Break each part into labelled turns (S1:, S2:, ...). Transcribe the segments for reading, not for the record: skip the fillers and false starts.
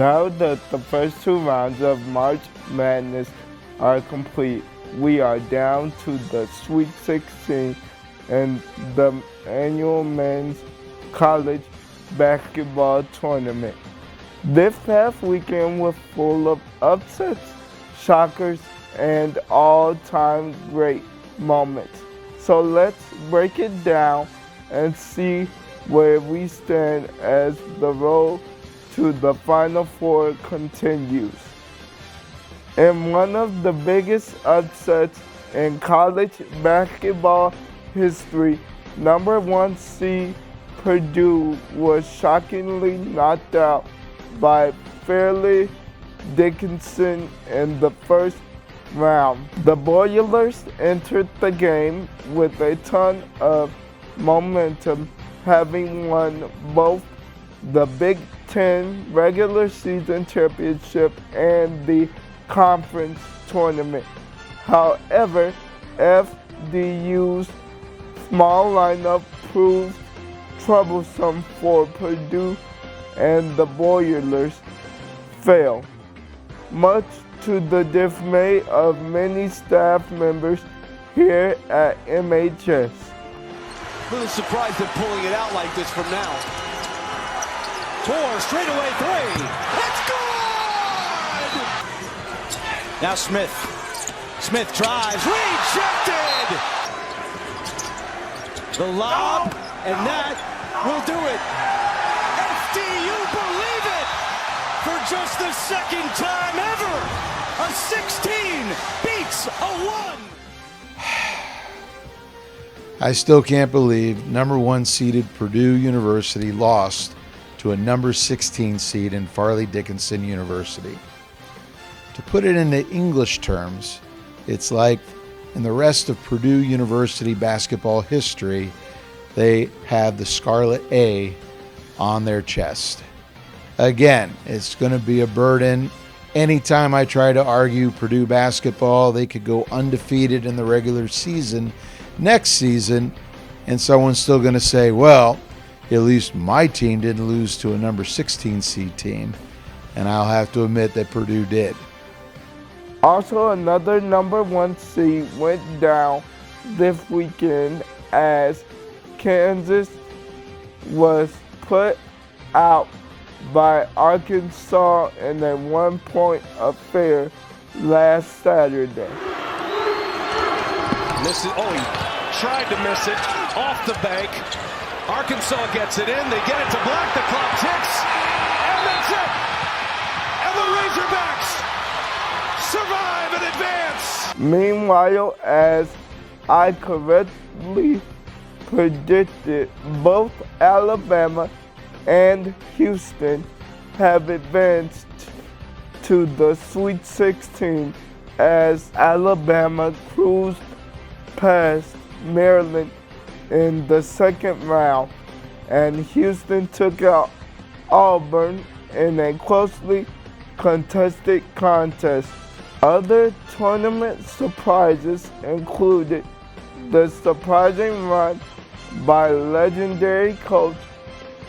S1: Now that the first two rounds of March Madness are complete, we are down to the Sweet 16 and the annual men's college basketball tournament. This past weekend was full of upsets, shockers, and all-time great moments. So let's break it down and see where we stand as the road to the Final Four continues. In one of the biggest upsets in college basketball history, number 1 seed Purdue was shockingly knocked out by Fairleigh Dickinson in the first round. The Boilers entered the game with a ton of momentum, having won both the Big Ten regular season championship and the conference tournament. However, FDU's small lineup proved troublesome for Purdue, and the Boilers fell, much to the dismay of many staff members here at MHS.
S2: A little surprised at pulling it out like this from now. 4, straightaway 3. It's good! Now Smith. Smith drives, rejected! The lob, and that will do it. FDU believe it! For just the second time ever, a 16 beats a 1.
S3: I still can't believe number 1 seeded Purdue University lost to a number 16 seed in Fairleigh Dickinson University. To put it into English terms, it's like in the rest of Purdue University basketball history, they have the Scarlet A on their chest. Again, it's going to be a burden. Anytime I try to argue Purdue basketball, they could go undefeated in the regular season next season, and someone's still going to say, well, at least my team didn't lose to a number 16 seed team, and I'll have to admit that Purdue did.
S1: Also, another number 1 seed went down this weekend as Kansas was put out by Arkansas in a 1-point affair last Saturday.
S2: He tried to miss it off the bank. Arkansas gets it in. They get it to Black. The clock ticks. And that's it. And the Razorbacks survive and advance.
S1: Meanwhile, as I correctly predicted, both Alabama and Houston have advanced to the Sweet 16 as Alabama cruised past Maryland in the second round, and Houston took out Auburn in a closely contested contest. Other tournament surprises included the surprising run by legendary coach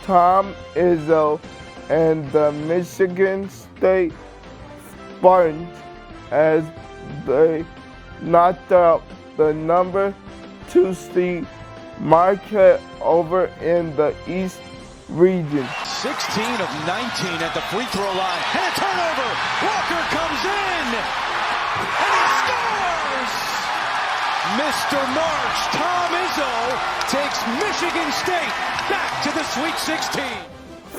S1: Tom Izzo and the Michigan State Spartans as they knocked out the number 2 seed Marquette over in the East region.
S2: 16 of 19 at the free throw line. And a turnover. Walker comes in. And he scores! Mr. March, Tom Izzo, takes Michigan State back to the Sweet 16.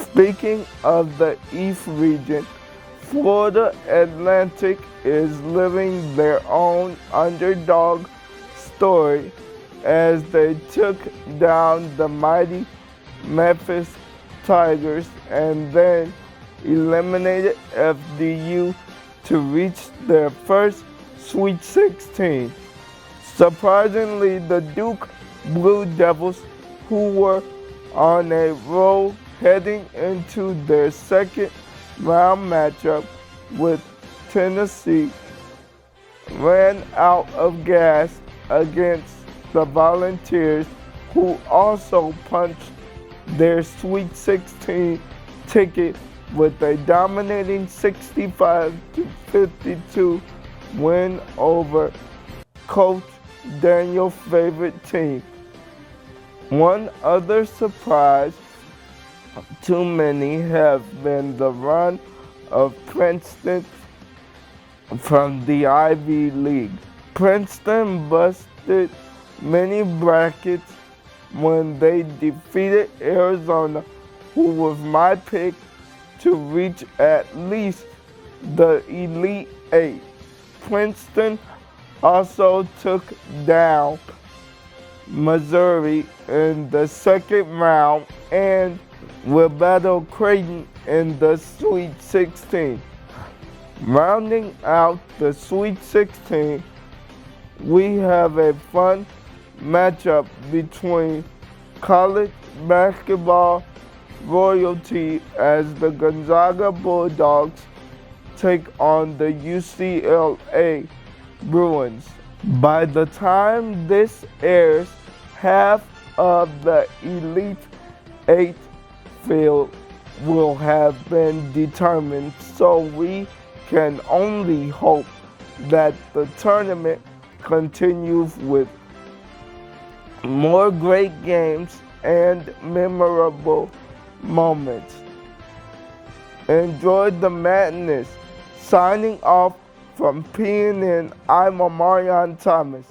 S1: Speaking of the East region, Florida Atlantic is living their own underdog story as they took down the mighty Memphis Tigers and then eliminated FDU to reach their first Sweet 16. Surprisingly, the Duke Blue Devils, who were on a roll heading into their second round matchup with Tennessee, ran out of gas against the Volunteers, who also punched their Sweet 16 ticket with a dominating 65-52 win over Coach Daniel's favorite team. One other surprise to many has been the run of Princeton from the Ivy League. Princeton busted many brackets when they defeated Arizona, who was my pick to reach at least the Elite Eight. Princeton also took down Missouri in the second round and will battle Creighton in the Sweet 16. Rounding out the Sweet 16, we have a fun matchup between college basketball royalty as the Gonzaga Bulldogs take on the UCLA Bruins. By the time this airs, half of the Elite Eight field will have been determined, so we can only hope that the tournament continues with more great games and memorable moments. Enjoy the madness. Signing off from PNN, I'm Omarion Thomas.